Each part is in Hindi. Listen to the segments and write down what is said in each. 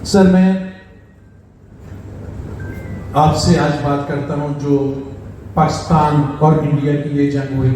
सर, मैं आपसे आज बात करता हूं जो पाकिस्तान और इंडिया की ये जंग हुई,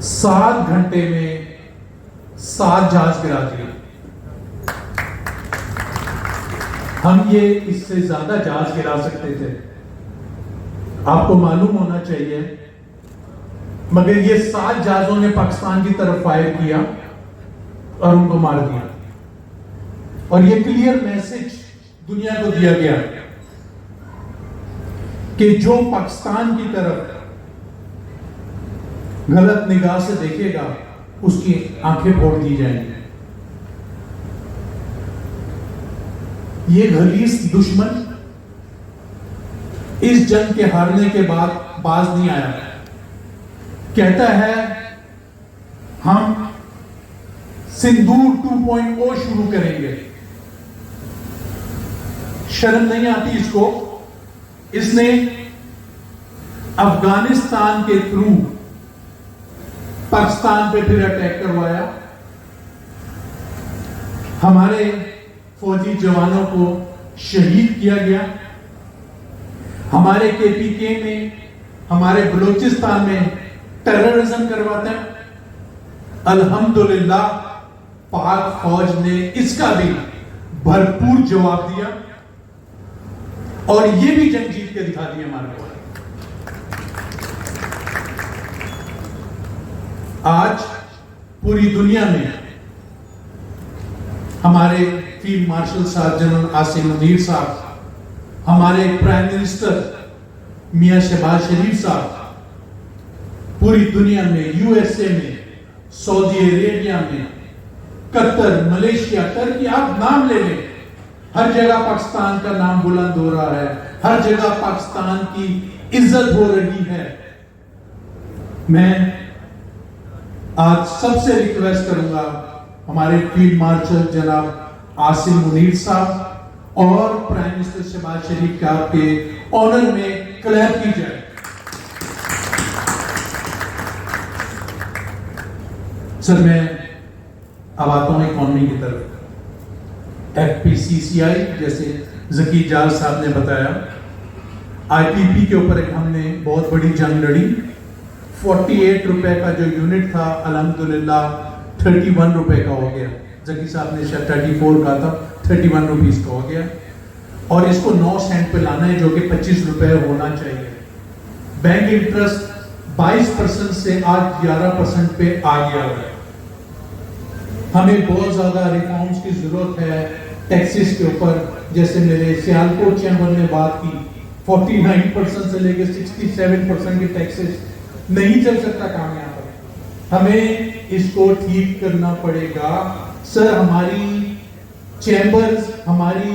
7 घंटे में 7 जहाज गिरा दिए। हम ये इससे ज्यादा जहाज गिरा सकते थे, आपको मालूम होना चाहिए, मगर ये 7 जहाजों ने पाकिस्तान की तरफ फायर किया और उनको मार दिया। और ये क्लियर मैसेज दुनिया को दिया गया कि जो पाकिस्तान की तरफ गलत निगाह से देखेगा उसकी आंखें फोड़ दी जाएंगी। ये गलीस दुश्मन इस जंग के हारने के बाद बाज नहीं आया, कहता है हम सिंदूर 2.0 शुरू करेंगे। शर्म नहीं आती इसको? इसने अफगानिस्तान के थ्रू पाकिस्तान पे फिर अटैक करवाया, हमारे फौजी जवानों को शहीद किया गया, हमारे केपीके में, हमारे बलूचिस्तान में टेररिज्म करवाते हैं। अल्हम्दुलिल्लाह पाक फौज ने इसका भी भरपूर जवाब दिया और ये भी जंग जीत के दिखा दी हमारे को। आज पूरी दुनिया में हमारे फील्ड मार्शल साहब जनरल आसिम मुनीर साहब, हमारे प्राइम मिनिस्टर मियां शहबाज शरीफ साहब, पूरी दुनिया में, यूएसए में, सऊदी अरेबिया में, कतर, मलेशिया, टर्की, आप नाम ले लें, हर जगह पाकिस्तान का नाम बुलंद हो रहा है, हर जगह पाकिस्तान की इज्जत हो रही है। मैं आज सबसे रिक्वेस्ट करूंगा हमारे फील्ड मार्शल जनाब आसिम मुनीर साहब और प्राइम मिनिस्टर शहबाज शरीफ का आपके ऑनर में क्लैप की जाए। सर, मैं अब आता हूं इकोनॉमी की तरफ। FPCCI जैसे जकी जाल साहब ने बताया, IPP के ऊपर एक हमने बहुत बड़ी जंग लड़ी। 48 रुपए का जो यूनिट था अल्हम्दुलिल्लाह 31 रुपए का हो गया। जकी साहब ने शायद 34 का था, 31 रुपीस का हो गया और इसको 9 सेंट पे लाना है जो कि 25 रुपए होना चाहिए। बैंक इंटरेस्ट 22% से आज 11% पे आ गया है। हमें बहुत ज्यादा रिफॉर्म्स की जरूरत है टैक्सेस के ऊपर, जैसे मेरे सियालकोट चैम्बर ने बात की, 49% से लेकर 67% के टैक्सेस नहीं चल सकता काम यहाँ पर, हमें इसको ठीक करना पड़ेगा। सर, हमारी चैम्बर्स, हमारी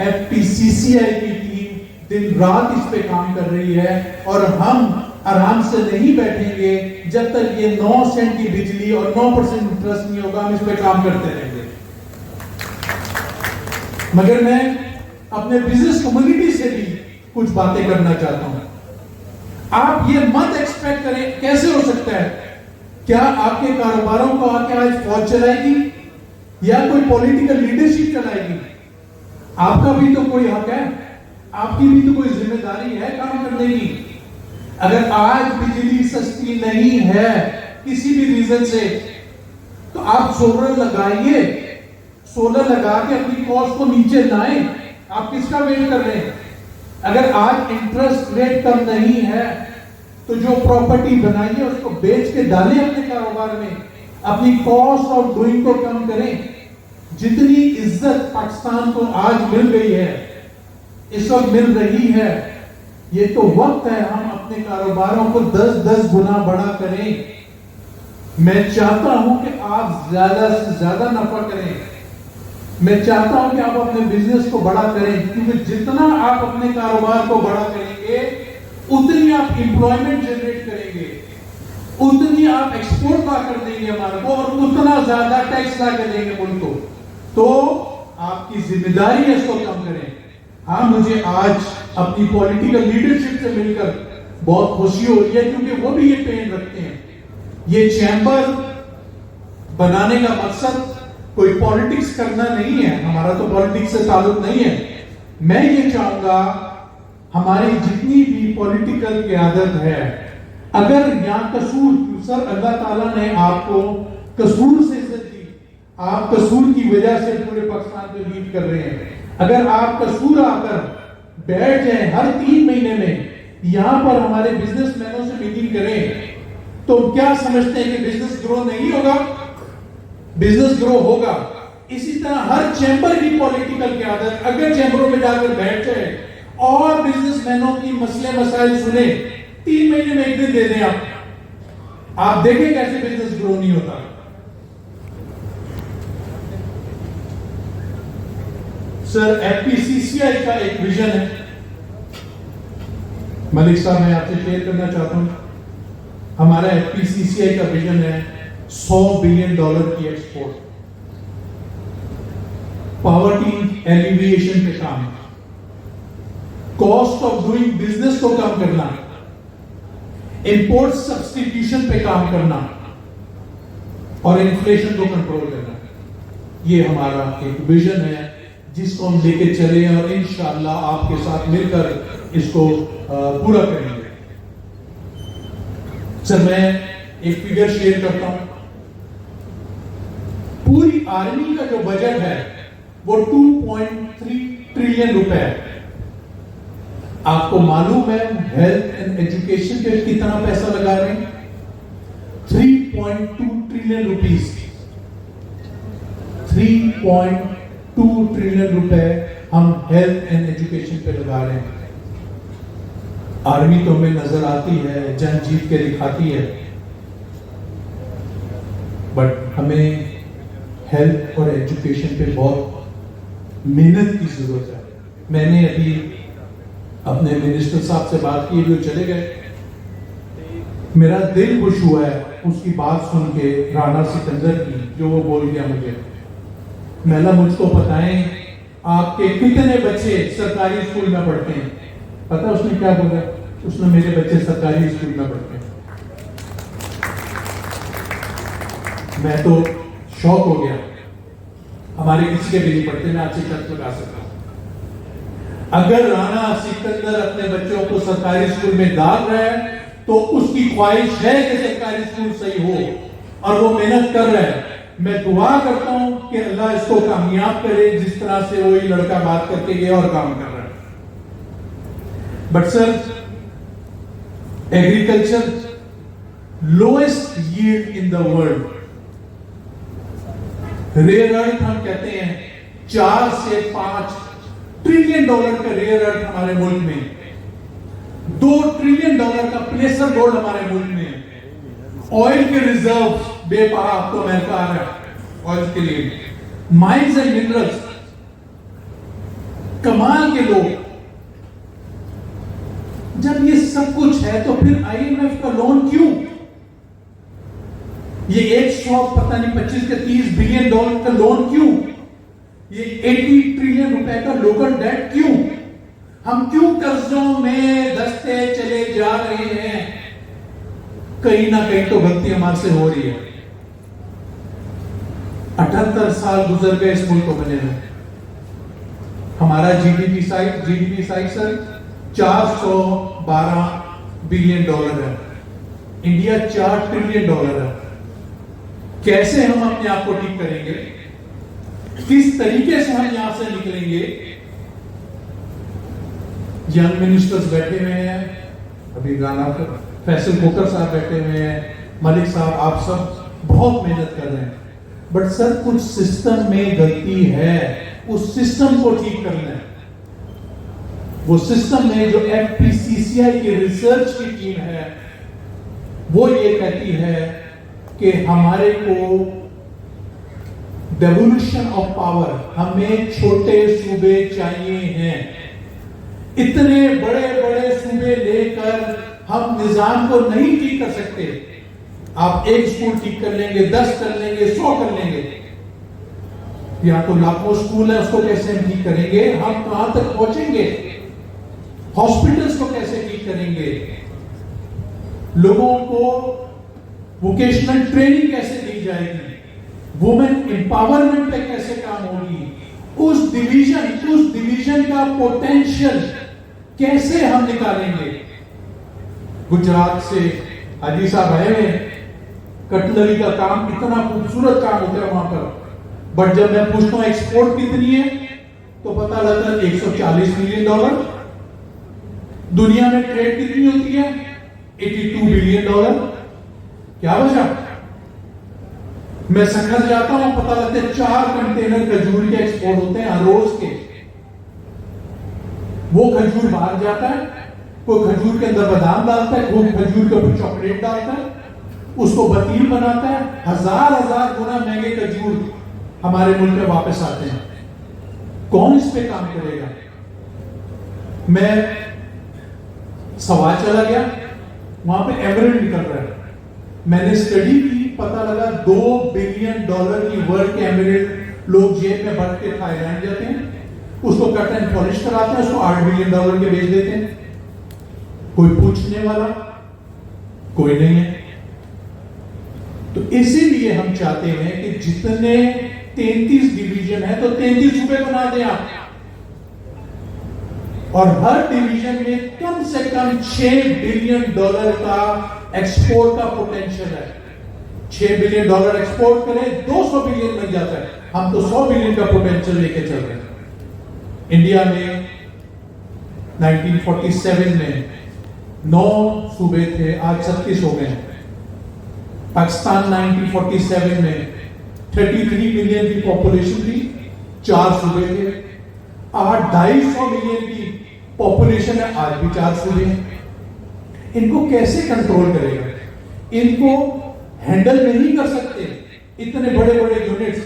FPCCI की टीम दिन रात इस पे काम कर रही है और हम आराम से नहीं बैठेंगे जब तक ये 9 सेंट की बिजली और 9% इंटरेस्ट नहीं होगा। हम इस पे काम करते रहेंगे। मगर मैं अपने बिजनेस कम्युनिटी से भी कुछ बातें करना चाहता हूं। आप ये मत एक्सपेक्ट करें, कैसे हो सकता है, क्या आपके कारोबारों को आके आज फौज चलाएगी या कोई पॉलिटिकल लीडरशिप चलाएगी? आपका भी तो कोई हक है, आपकी भी तो कोई जिम्मेदारी है काम करने की। अगर आज बिजली सस्ती नहीं है किसी भी रीजन से, तो आप सोलर लगाइए, सोलर लगा के अपनी कॉस्ट को नीचे लाएं। आप किसका वेट कर रहे हैं? अगर आज इंटरेस्ट रेट कम नहीं है तो जो प्रॉपर्टी बनाइए उसको बेच के डालें अपने कारोबार में, अपनी कॉस्ट ऑफ डूइंग को कम करें। जितनी इज्जत पाकिस्तान को आज मिल गई है, इस वक्त मिल रही है, ये तो वक्त है हम अपने कारोबारों को 10-10 गुना बड़ा करें। मैं चाहता हूं कि आप ज्यादा से ज्यादा नफा करें। मैं चाहता हूं कि आप अपने बिजनेस को बड़ा करें, क्योंकि जितना आप अपने कारोबार को बड़ा करेंगे उतनी आप एम्प्लॉयमेंट जनरेट करेंगे, उतनी आप एक्सपोर्ट ला कर देंगे हमारे को और उतना ज्यादा टैक्स ला कर देंगे मुल्क को। तो आपकी जिम्मेदारी है इसको कम करें। हाँ, मुझे आज अपनी पॉलिटिकल लीडरशिप से मिलकर बहुत खुशी हो रही है, क्योंकि वो भी ये पेन रखते हैं। ये चैम्बर बनाने का मकसद कोई पॉलिटिक्स करना नहीं है, हमारा तो पॉलिटिक्स से ताल्लुक नहीं है। मैं ये चाहूंगा हमारी जितनी भी पॉलिटिकल क़यादत है, अगर यहाँ कसूर, सर अल्लाह ताला ने आपको कसूर से इज्जत दी, आप कसूर की वजह से पूरे पाकिस्तान को लीड कर रहे हैं। अगर आप कसूर आकर बैठ जाए हर 3 महीने में यहाँ पर हमारे बिजनेसमैनों से मीटिंग करें, तो क्या समझते हैं कि बिजनेस ग्रो नहीं होगा? बिजनेस ग्रो होगा। इसी तरह हर चैम्बर की पॉलिटिकल क़यादत अगर चैम्बरों में जाकर बैठ जाए और बिजनेसमैनों की मसले मसाइल सुने, 3 महीने में 1 दिन दे दें आप देखें कैसे बिजनेस ग्रो नहीं होता। सर एफपीसीसीआई का एक विजन है, मलिक साहब मैं आपसे शेयर करना चाहता हूं। हमारा एफपीसीसीआई का विजन है $100 बिलियन की एक्सपोर्ट, पॉवर्टी एलिविएशन पे काम, कॉस्ट ऑफ डूइंग बिजनेस को कम करना, इंपोर्ट सब्स्टिट्यूशन पे काम करना और इन्फ्लेशन को कंट्रोल करना। ये हमारा एक विजन है जिसको हम लेके चले और इंशाअल्लाह आपके साथ मिलकर इसको पूरा करेंगे। सर मैं एक फिगर शेयर करता हूं, पूरी आर्मी का जो बजट है वो 2.3 ट्रिलियन रुपए है। आपको मालूम है हेल्थ एंड एजुकेशन पे कितना पैसा लगा रहे हैं? 3.2 ट्रिलियन रुपीस, 3.2 ट्रिलियन रुपए हम हेल्थ एंड एजुकेशन पे लगा रहे हैं। आर्मी तो हमें नजर आती है, जंग जीत के दिखाती है, बट हमें हेल्थ और एजुकेशन पे बहुत मेहनत की जरूरत है। मैंने अभी अपने मिनिस्टर साहब से बात की, जो चले गए, मेरा दिल खुश हुआ है उसकी बात सुन के, राणा सिकंदर की, जो वो बोल गया मुझे, मैला मुझको बताएं आपके कितने बच्चे सरकारी स्कूल में पढ़ते हैं। पता उसने क्या बोला? उसने मेरे बच्चे सरकारी स्कूल में पढ़ते हैं। मैं तो शौक हो गया, हमारे किसी के भी नहीं पढ़ते, मैं आपसे शर्त लगा सकता हूं। अगर राणा सिकंदर अपने बच्चों को सरकारी स्कूल में डाल रहा है तो उसकी ख्वाहिश है कि सरकारी स्कूल सही हो और वो मेहनत कर रहा है। मैं दुआ करता हूं कि अल्लाह इसको कामयाब करे, जिस तरह से वो ये लड़का बात करके गया और काम कर रहा है। But sir agriculture lowest yield in the world, rare earth हम कहते हैं 4 से 5 ट्रिलियन डॉलर का रेयर अर्थ हमारे मुल्क में, 2 ट्रिलियन डॉलर का प्लेसर गोल्ड हमारे मुल्क में, ऑयल के रिजर्व बेपनाह, अब तो अमेरिका आ रहा है ऑयल के लिए, माइंस एंड मिनरल्स, कमाल के लोग। जब ये सब कुछ है तो फिर आईएमएफ का लोन क्यों? ये 100 पता नहीं 25 के 30 बिलियन डॉलर का लोन क्यों? ये 80 ट्रिलियन रुपए का लोकल डेट क्यों? हम क्यों कर्जों में धंसते चले जा रहे हैं? कहीं ना कहीं तो गलती हमारे से हो रही है। 78 साल गुजर गए इस मुल्क को बनने में। हमारा GDP size sir 412 billion dollar है, इंडिया 4 ट्रिलियन डॉलर है। कैसे हम अपने आप को ठीक करेंगे? किस तरीके से हम यहां से निकलेंगे? यंग मिनिस्टर्स बैठे हुए हैं, अभी राणा फैसल खोकर साहब बैठे हुए हैं, मलिक साहब, आप सब बहुत मेहनत कर रहे हैं, बट सर कुछ सिस्टम में गलती है, उस सिस्टम को ठीक करना है। वो सिस्टम में जो एफपीसीसीआई की रिसर्च की टीम है वो ये कहती है कि हमारे को डेवोल्यूशन ऑफ पावर, हमें छोटे सूबे चाहिए हैं। इतने बड़े बड़े सूबे लेकर हम निजाम को नहीं ठीक कर सकते। आप एक स्कूल ठीक कर लेंगे, 10 कर लेंगे, 100 कर लेंगे, या तो लाखों स्कूल है, उसको कैसे हम ठीक करेंगे? हम कहां तक पहुंचेंगे? हॉस्पिटल्स को कैसे ठीक करेंगे? लोगों को वोकेशनल ट्रेनिंग कैसे दी जाएगी? वुमेन एम्पावरमेंट पे कैसे काम होगी, उस डिवीजन का पोटेंशियल कैसे हम निकालेंगे। गुजरात से हाजी साहब आए हैं, कटलरी का काम कितना खूबसूरत काम होता है वहां पर, बट जब मैं पूछता हूं एक्सपोर्ट कितनी है तो पता लगता है $140 मिलियन। दुनिया में ट्रेड कितनी होती है? $82 बिलियन। क्या वजह? मैं संघर्ष जाता हूं, पता लगता है 4 कंटेनर खजूर के एक्सपोर्ट होते हैं रोज के। वो खजूर बाहर जाता है, कोई खजूर के अंदर बादाम डालता है, कोई खजूर के ऊपर चॉकलेट डालता है, उसको बतील बनाता है, हजार गुना महंगे खजूर हमारे मुल्क में वापस आते हैं। कौन इस पे काम करेगा? मैं सवाल चला गया, वहां पे एमरल्ड निकल रहा है, मैंने स्टडी की, पता लगा $2 बिलियन की वर्ल्ड के एमरल्ड लोग जेब में भर के थाईलैंड जाते हैं, उसको कट एंड पॉलिश कराते हैं, उसको $8 बिलियन के बेच देते हैं। कोई पूछने वाला कोई नहीं है। तो इसीलिए हम चाहते हैं कि जितने 33 डिवीजन है तो 33 सूबे बना दें आप, और हर डिवीजन में कम से कम $6 बिलियन का एक्सपोर्ट का पोटेंशियल है। $6 बिलियन एक्सपोर्ट करें, 200 बिलियन बन जाता है। हम तो 100 बिलियन का पोटेंशियल लेके चल रहे हैं। इंडिया में 1947 में 9 सूबे थे, आज 36 हो गए। पाकिस्तान 1947 में 33 मिलियन की पॉपुलेशन थी, 4 सूबे थे। आज 250 मिलियन की पॉपुलेशन है, आज भी 4 सूबे हैं। इनको कैसे कंट्रोल करेगा? इनको हैंडल नहीं कर सकते, इतने बड़े बड़े यूनिट्स।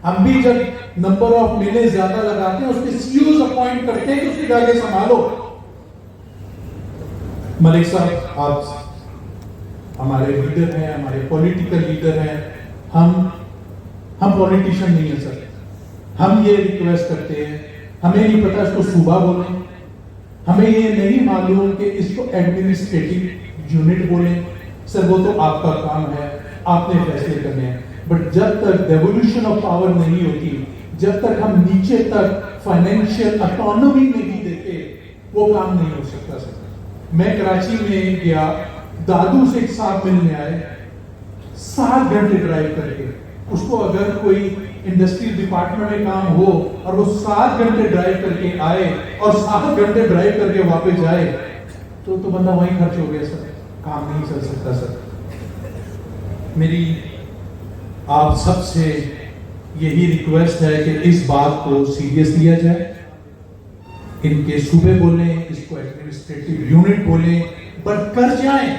हम भी जब नंबर ऑफ मिले ज्यादा लगाते हैं, उसके सीईओ अपॉइंट करते हैं कि उसके जाके संभालो। मलिक साहब, आप हमारे लीडर हैं, हमारे पॉलिटिकल लीडर हैं, हम पॉलिटिशियन नहीं है सर। हम ये रिक्वेस्ट करते हैं, हमें नहीं पता इसको सूबा बोलें, हमें ये नहीं मालूम कि इसको एडमिनिस्ट्रेटिव यूनिट बोलें। सर वो तो आपका काम है, आपने फैसले करने हैं, बट जब तक डेवोल्यूशन ऑफ पावर नहीं होती, जब तक हम नीचे तक फाइनेंशियल ऑटोनॉमी नहीं देते, वो काम नहीं हो सकता सर। मैं कराची में गया, दादू से एक साहब मिलने आए, 7 घंटे ड्राइव करके। उसको अगर कोई इंडस्ट्री डिपार्टमेंट में काम हो और वो 7 घंटे ड्राइव करके आए और 7 घंटे ड्राइव करके वापस जाए, तो बंदा वहीं खर्च हो गया सर, काम नहीं चल सकता सर। मेरी आप सबसे यही रिक्वेस्ट है कि इस बात को सीरियस लिया जाए। इनके सूबे बोलें, इसको एडमिनिस्ट्रेटिव यूनिट बोलें, बट कर जाएं।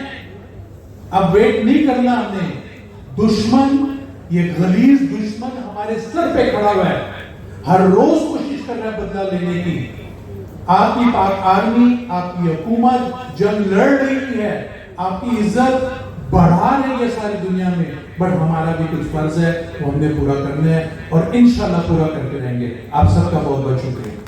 अब वेट नहीं करना हमने। दुश्मन, ये गलीज दुश्मन हमारे सर पे खड़ा हुआ है, हर रोज कोशिश कर रहा है बदला लेने की। आपकी पाक आर्मी, आपकी हुकूमत जंग लड़ रही है, आपकी इज्जत बढ़ा रही है सारी दुनिया में, बट हमारा भी कुछ फर्ज है, वो हमने पूरा करना है और इंशाल्लाह पूरा करके रहेंगे। आप सबका बहुत बहुत शुक्रिया।